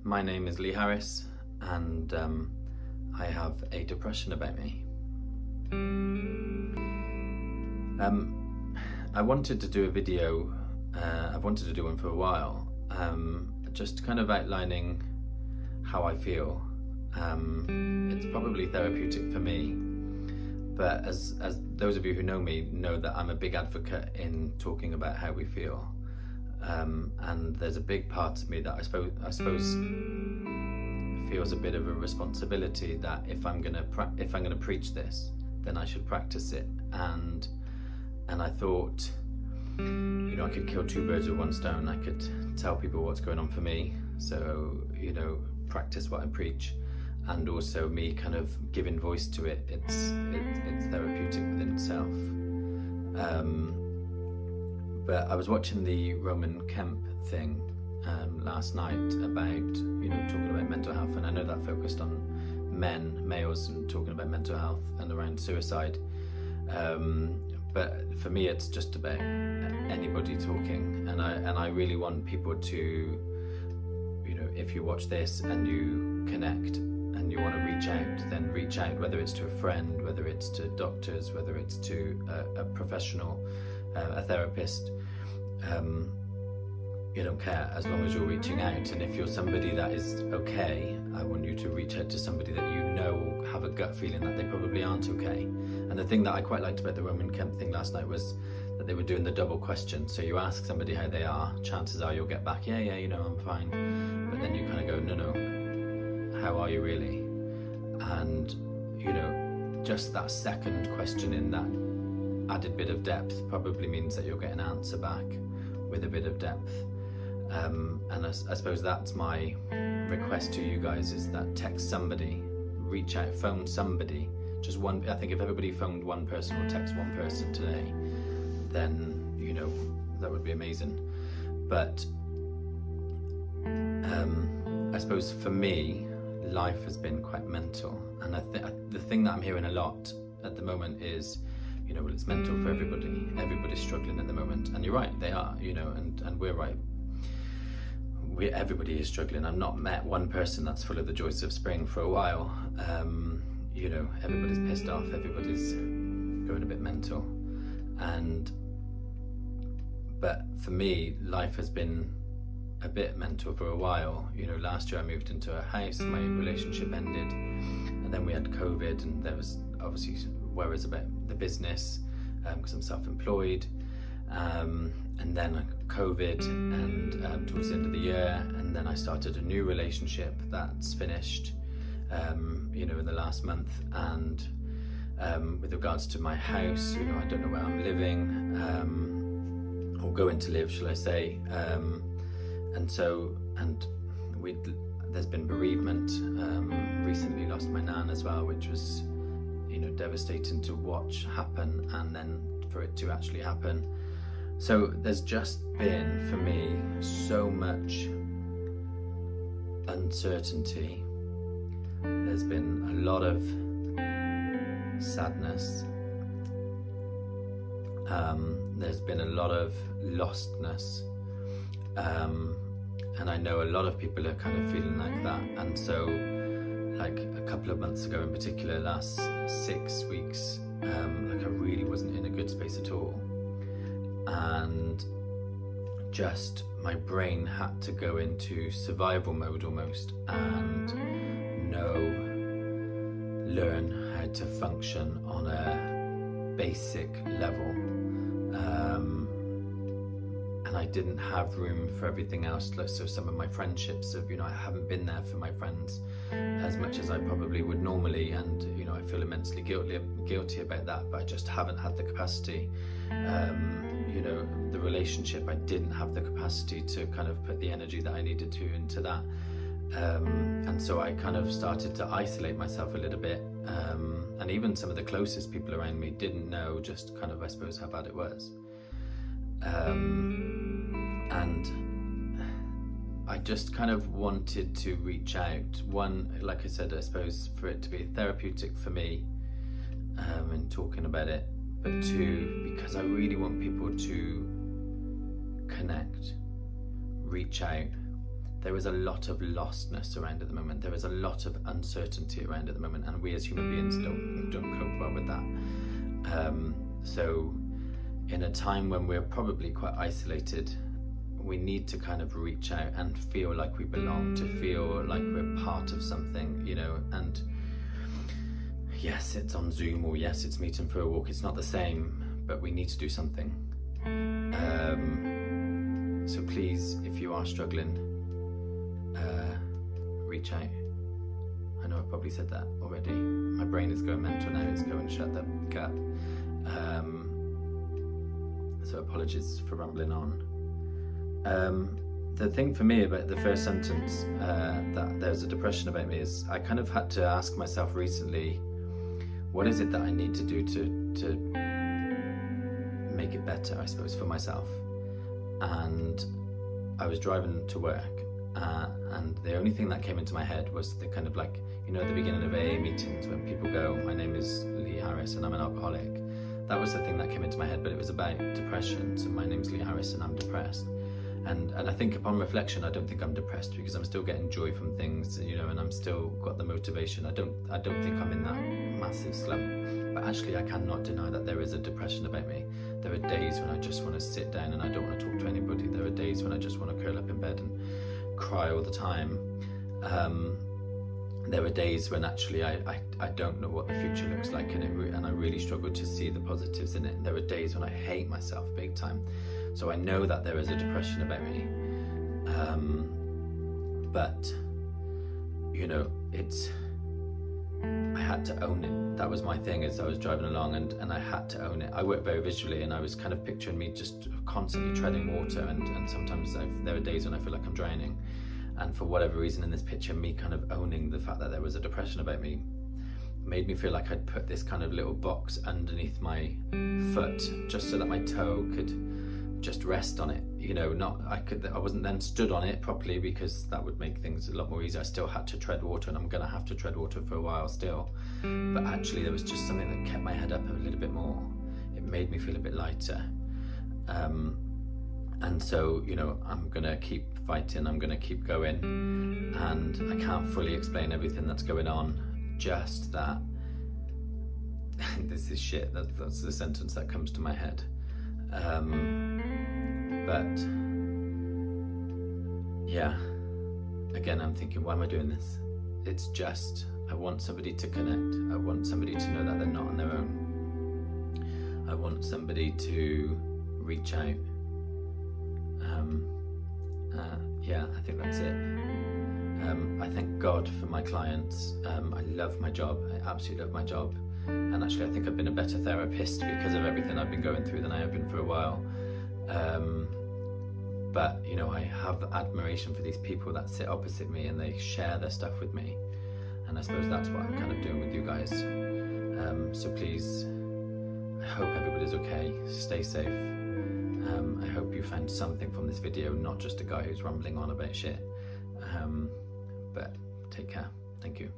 my name is Lee Harris, and I have a depression about me. I wanted to do a video, I've wanted to do one for a while, just kind of outlining how I feel. It's probably therapeutic for me, but as those of you who know me know that I'm a big advocate in talking about how we feel. And there's a big part of me that I suppose feels a bit of a responsibility that if I'm gonna preach this, then I should practice it. And I thought, I could kill two birds with one stone. I could tell people what's going on for me, so practice what I preach, and also me kind of giving voice to it. It's therapeutic within itself. But I was watching the Roman Kemp thing last night about, talking about mental health, and I know that focused on males, and talking about mental health and around suicide. But for me, it's just about anybody talking, and I really want people to, if you watch this and you connect and you want to reach out, then reach out, whether it's to a friend, whether it's to doctors, whether it's to a professional, a therapist. You don't care, as long as you're reaching out. And if you're somebody that is okay, I want you to reach out to somebody that have a gut feeling that they probably aren't okay. And the thing that I quite liked about the Roman Kemp thing last night was that they were doing the double question. So you ask somebody how they are, chances are you'll get back, yeah, I'm fine. But then you kind of go, no, how are you really? And just that second question in that added bit of depth probably means that you'll get an answer back with a bit of depth. And I suppose that's my request to you guys, is that text somebody, reach out, phone somebody, just one. I think if everybody phoned one person or text one person today, then that would be amazing. But I suppose for me, life has been quite mental, and the thing that I'm hearing a lot at the moment is, well, it's mental for everybody. Everybody's struggling at the moment, and you're right, they are, and we're right. Everybody is struggling. I've not met one person that's full of the joys of spring for a while. Everybody's pissed off, everybody's going a bit mental. But for me, life has been a bit mental for a while. Last year I moved into a house, my relationship ended, and then we had COVID, and there was obviously worries about the business, because I'm self-employed, and then COVID, and towards the end of the year, and then I started a new relationship that's finished in the last month. And with regards to my house, I don't know where I'm living, or going to live, shall I say, there's been bereavement. Recently lost my nan as well, which was devastating to watch happen, and then for it to actually happen. So there's just been, for me, so much uncertainty. There's been a lot of sadness. There's been a lot of lostness. And I know a lot of people are kind of feeling like that. And so, like a couple of months ago in particular, last 6 weeks, I really wasn't in a good space at all. And just my brain had to go into survival mode almost, and learn how to function on a basic level. And I didn't have room for everything else. So some of my friendships I haven't been there for my friends as much as I probably would normally, and I feel immensely guilty about that, but I just haven't had the capacity. The relationship, I didn't have the capacity to kind of put the energy that I needed to into that. And so I kind of started to isolate myself a little bit. And even some of the closest people around me didn't know just kind of, I suppose, how bad it was. And I just kind of wanted to reach out. One, like I said, I suppose for it to be therapeutic for me, in talking about it, but two, because I really want people to connect, reach out. there is a lot of lostness around at the moment. There is a lot of uncertainty around at the moment, and we as human beings don't cope well with that. So in a time when we're probably quite isolated, we need to kind of reach out and feel like we belong, to feel like we're part of something, you know. And yes, it's on Zoom, or yes, it's meeting for a walk. It's not the same, but we need to do something. So please, if you are struggling, reach out. I know I've probably said that already. My brain is going mental now. It's going shut the gap. So apologies for rambling on. The thing for me about the first sentence, that there's a depression about me, is I kind of had to ask myself recently, what is it that I need to do to make it better, I suppose, for myself? And I was driving to work, and the only thing that came into my head was the kind of like, you know, at the beginning of AA meetings when people go, my name is Lee Harris and I'm an alcoholic. That was the thing that came into my head, but it was about depression. So my name's Lee Harris and I'm depressed. And I think upon reflection, I don't think I'm depressed, because I'm still getting joy from things, you know, and I'm still got the motivation. I don't think I'm in that massive slump, but actually I cannot deny that there is a depression about me. There are days when I just want to sit down and I don't want to talk to anybody. There are days when I just want to curl up in bed and cry all the time. There are days when actually I don't know what the future looks like, and I really struggle to see the positives in it. There are days when I hate myself big time. So I know that there is a depression about me, but you know, I had to own it. That was my thing, as I was driving along, and I had to own it. I work very visually, and I was kind of picturing me just constantly treading water, and sometimes there are days when I feel like I'm drowning. And for whatever reason in this picture, me kind of owning the fact that there was a depression about me made me feel like I'd put this kind of little box underneath my foot, just so that my toe could just rest on it, you know. I wasn't then stood on it properly, because that would make things a lot more easier. I still had to tread water, and I'm gonna have to tread water for a while still, but actually there was just something that kept my head up a little bit more. It made me feel a bit lighter, and so, you know, I'm gonna keep fighting, I'm gonna keep going, and I can't fully explain everything that's going on, just that this is shit. That's the sentence that comes to my head. But yeah, again, I'm thinking, why am I doing this? It's just, I want somebody to connect. I want somebody to know that they're not on their own. I want somebody to reach out. Yeah, I think that's it. I thank God for my clients. I love my job. I absolutely love my job. And actually, I think I've been a better therapist because of everything I've been going through than I have been for a while. But, you know, I have admiration for these people that sit opposite me and they share their stuff with me. And I suppose that's what I'm kind of doing with you guys. So please, I hope everybody's okay. Stay safe. I hope you found something from this video, not just a guy who's rambling on about shit. But take care. Thank you.